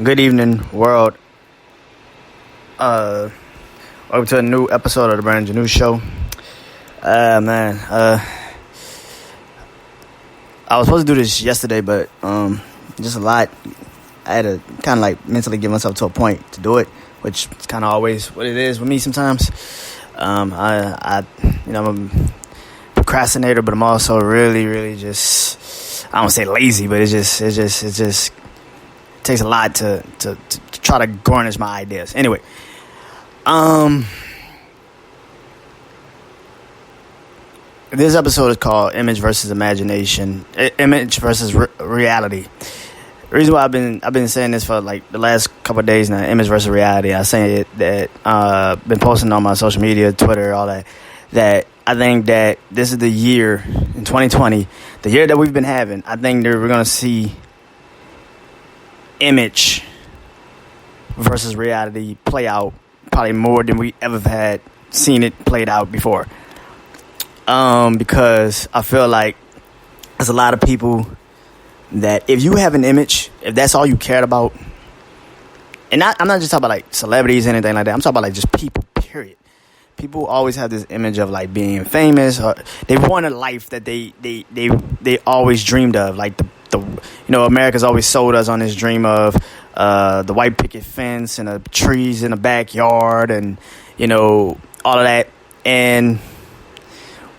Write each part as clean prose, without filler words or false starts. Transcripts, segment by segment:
Good evening, world. Welcome to a new episode of the brand Janeau show. Man, I was supposed to do this yesterday, but just a lot. I had to kind of like mentally get myself to a point to do it, which is kind of always what it is with me sometimes. I'm a procrastinator, but I'm also really just, I don't say lazy, but it just takes a lot to try to garnish my ideas. Anyway, this episode is called Image versus Imagination, Image versus Reality. The reason why I've been saying this for like the last couple of days now, image versus reality. I say it that been posting on my social media, Twitter, all that. That I think that this is the year in 2020, the year that we've been having. I think that we're gonna see image versus reality play out probably more than we ever had seen it played out before. Because I feel like there's a lot of people that if you have an image, if that's all you cared about, and I'm not just talking about like celebrities or anything like that. I'm talking about like just people, period. People always have this image of like being famous, or they want a life that they always dreamed of. Like America's always sold us on this dream of the white picket fence and the trees in the backyard and all of that. And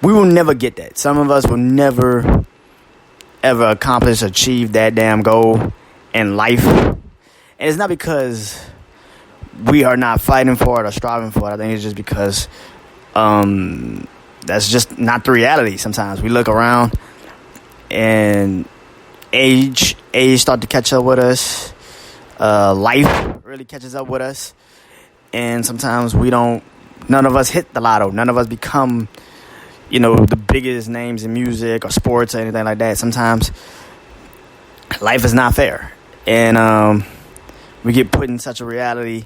we will never get that. Some of us will never ever accomplish, achieve that damn goal in life. And it's not because we are not fighting for it or striving for it. I think it's just because that's just not the reality. Sometimes we look around and age start to catch up with us. Life really catches up with us. And sometimes none of us hit the lotto. None of us become the biggest names in music or sports or anything like that. Sometimes life is not fair. And we get put in such a reality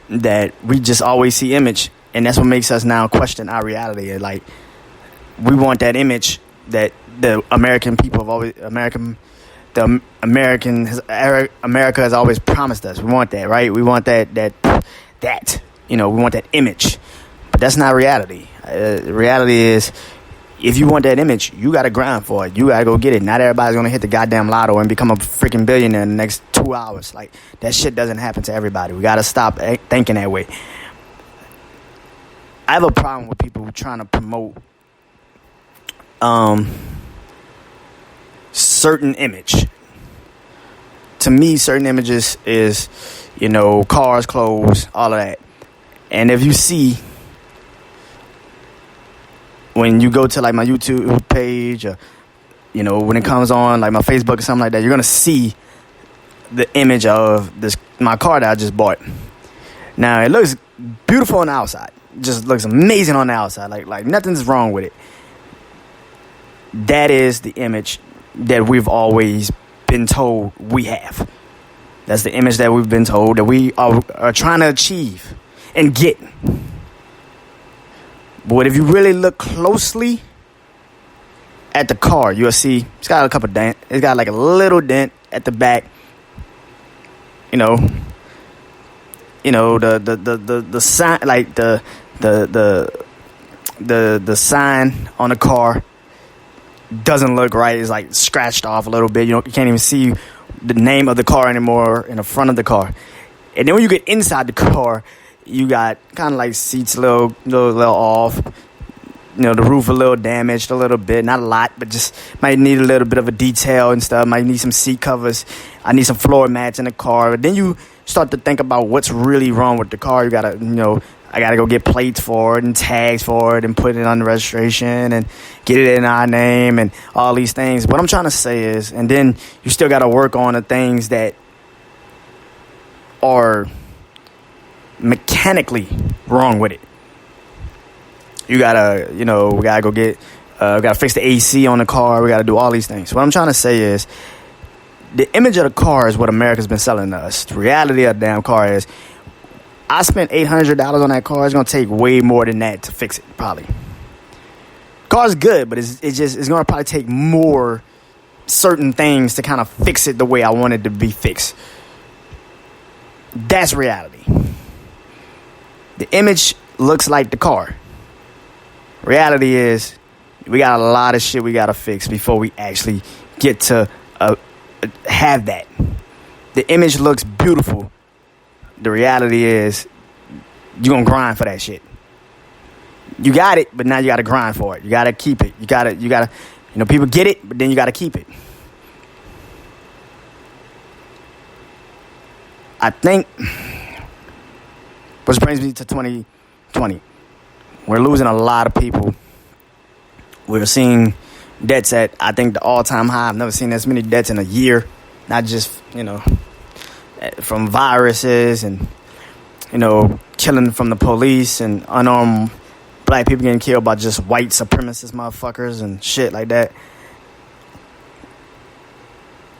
that we just always see image. And that's what makes us now question our reality. Like, we want that image that the American people have always, America has always promised us. We want that, right? We want that, we want that image. But that's not reality. Reality is, if you want that image, you got to grind for it. You got to go get it. Not everybody's going to hit the goddamn lotto and become a freaking billionaire in the next 2 hours. Like, that shit doesn't happen to everybody. We got to stop thinking that way. I have a problem with people trying to promote certain image. To me, certain images is, cars, clothes, all of that. And if you see, when you go to like my YouTube page or, when it comes on like my Facebook or something like that, you're going to see the image of my car that I just bought. Now, it looks beautiful on the outside. It just looks amazing on the outside. Like nothing's wrong with it. That is the image that we've always been told we have. That's the image that we've been told that we are trying to achieve and get. But if you really look closely at the car, you'll see it's got a couple dents. It's got like a little dent at the back. The sign, like the sign on the car doesn't look right. It's like scratched off a little bit. You can't even see the name of the car anymore in the front of the car. And then when you get inside the car, you got kind of like seats a little off. The roof a little damaged a little bit. Not a lot, but just might need a little bit of a detail and stuff. Might need some seat covers. I need some floor mats in the car. But then you start to think about what's really wrong with the car. You gotta, I gotta go get plates for it and tags for it and put it on the registration and get it in our name and all these things. What I'm trying to say is, and then you still gotta work on the things that are mechanically wrong with it. You gotta, we gotta go get, we gotta fix the AC on the car. We gotta do all these things. What I'm trying to say is, the image of the car is what America's been selling to us. The reality of the damn car is, I spent $800 on that car. It's gonna take way more than that to fix it, probably. Car's good, but it's gonna probably take more certain things to kind of fix it the way I want it to be fixed. That's reality. The image looks like the car. Reality is we got a lot of shit we got to fix before we actually get to have that. The image looks beautiful. The reality is you're going to grind for that shit. You got it, but now you got to grind for it. You got to keep it. You got to, people get it, but then you got to keep it. I think, which brings me to 2020. We're losing a lot of people. We're seeing debts at, I think, the all-time high. I've never seen as many debts in a year. Not just, from viruses and, killing from the police and unarmed black people getting killed by just white supremacist motherfuckers and shit like that.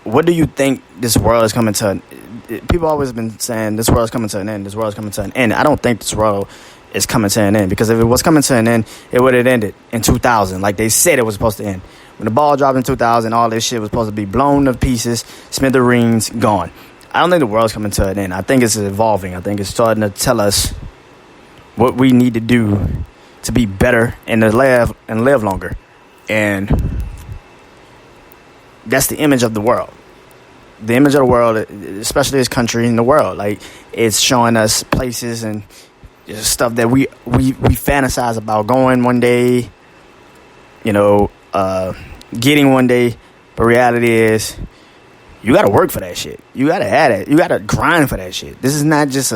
What do you think this world is coming to? People always been saying this world is coming to an end. This world is coming to an end. I don't think this world is coming to an end, because if it was coming to an end, it would have ended in 2000, like they said it was supposed to end. When the ball dropped in 2000, all this shit was supposed to be blown to pieces, smithereens, gone. I don't think the world's coming to an end. I think it's evolving. I think it's starting to tell us what we need to do to be better and to live longer. And that's the image of the world. The image of the world, especially this country and the world, like, it's showing us places and stuff that we fantasize about going one day, getting one day. But reality is, you got to work for that shit. You got to add it. You got to grind for that shit. This is not just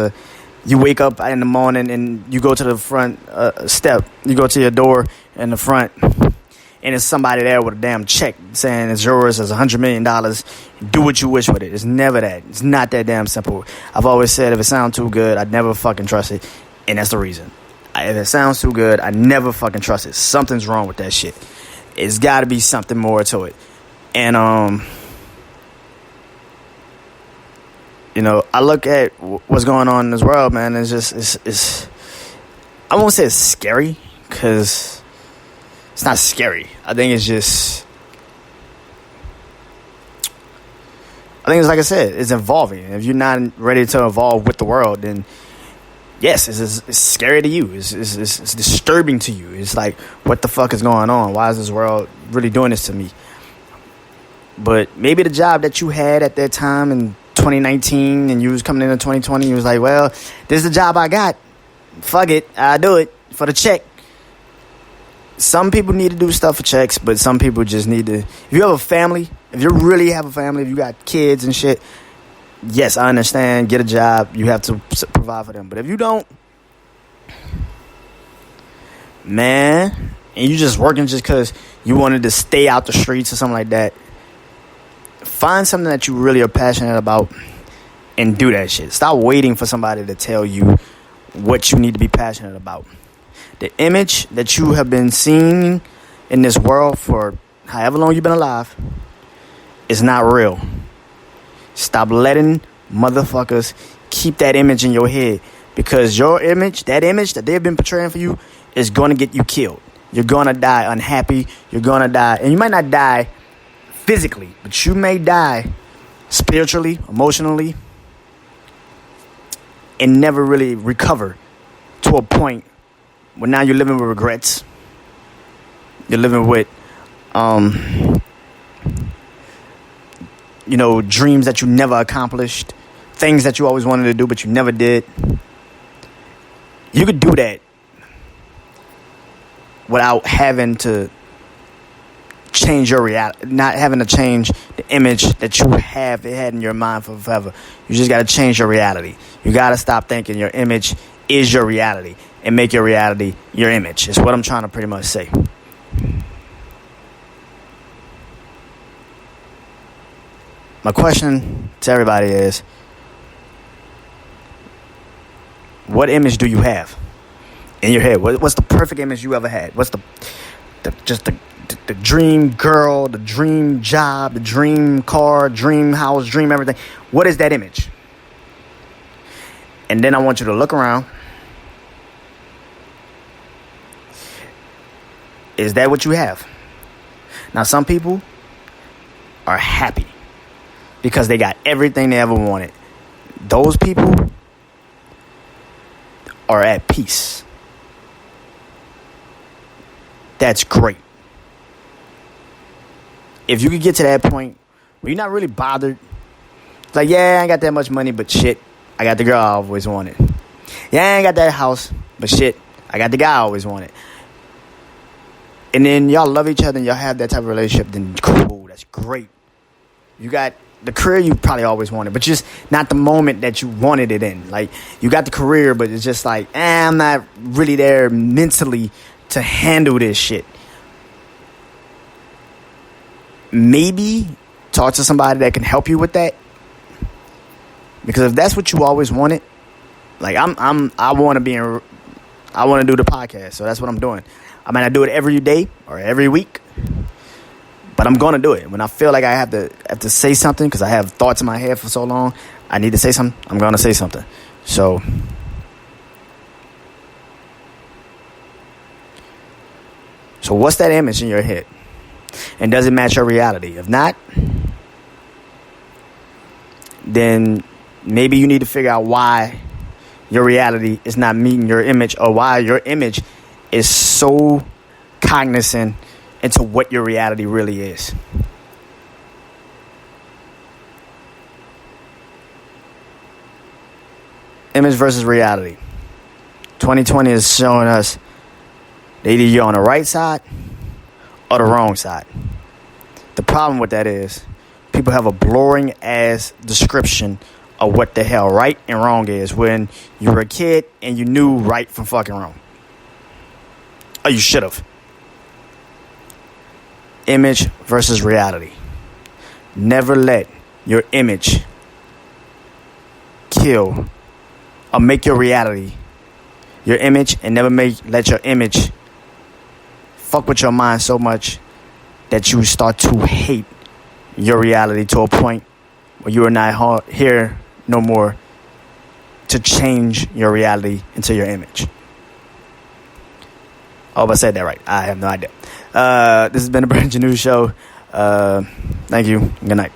you wake up in the morning and you go to the front step. You go to your door in the front, and there's somebody there with a damn check saying it's yours, it's $100 million. Do what you wish with it. It's never that. It's not that damn simple. I've always said if it sounds too good, I'd never fucking trust it. And that's the reason. If it sounds too good, I never fucking trust it. Something's wrong with that shit. It's got to be something more to it. And, I look at what's going on in this world, man. It's just, it's I won't say it's scary, because it's not scary. I think it's like I said, it's evolving. If you're not ready to evolve with the world, then yes, it's scary to you. It's disturbing to you. It's like, what the fuck is going on? Why is this world really doing this to me? But maybe the job that you had at that time in 2019 and you was coming into 2020, you was like, well, this is the job I got. Fuck it. I'll do it for the check. Some people need to do stuff for checks, but some people just need to. If you have a family, if you really have a family, if you got kids and shit, yes, I understand. Get a job. You have to provide for them. But if you don't, man, and you just working just because you wanted to stay out the streets or something like that, find something that you really are passionate about and do that shit. Stop waiting for somebody to tell you what you need to be passionate about. The image that you have been seeing in this world for however long you've been alive is not real. Stop letting motherfuckers keep that image in your head, because your image, that image that they've been portraying for you, is going to get you killed. You're going to die unhappy. You're going to die, and you might not die physically, but you may die spiritually, emotionally, and never really recover to a point where now you're living with regrets. You're living with, dreams that you never accomplished, things that you always wanted to do but you never did. You could do that without having to change your reality, not having to change the image that you have had in your mind for forever. You just got to change your reality. You got to stop thinking your image is your reality and make your reality your image. It's what I'm trying to pretty much say. My question to everybody is, what image do you have in your head? What's the perfect image you ever had? What's the dream girl, the dream job, the dream car, dream house, dream everything? What is that image? And then I want you to look around. Is that what you have? Now, some people are happy because they got everything they ever wanted. those people are at peace. That's great. If you could get to that point where you're not really bothered, like, yeah, I ain't got that much money, but shit, I got the girl I always wanted. Yeah, I ain't got that house, but shit, I got the guy I always wanted. And then y'all love each other and y'all have that type of relationship, then cool, that's great. You got the career you probably always wanted, but just not the moment that you wanted it in. Like, you got the career, but it's just like, I'm not really there mentally to handle this shit. Maybe talk to somebody that can help you with that. Because if that's what you always wanted, like I want to do the podcast, so that's what I'm doing. I might not do it every day or every week, but I'm gonna do it. When I feel like I have to say something because I have thoughts in my head for so long, I need to say something. I'm gonna say something. So what's that image in your head? And does it match your reality? If not, then maybe you need to figure out why your reality is not meeting your image, or why your image is so cognizant into what your reality really is. Image versus reality. 2020 is showing us that either you're on the right side or the wrong side. The problem with that is people have a blurring ass description of what the hell right and wrong is when you were a kid and you knew right from fucking wrong. Or you should have. Image versus reality. Never let your image kill or make your reality your image, and never let your image fuck with your mind so much that you start to hate your reality to a point where you are not here no more to change your reality into your image. I hope I said that right. I have no idea. This has been the Janeau Show. Thank you. Good night.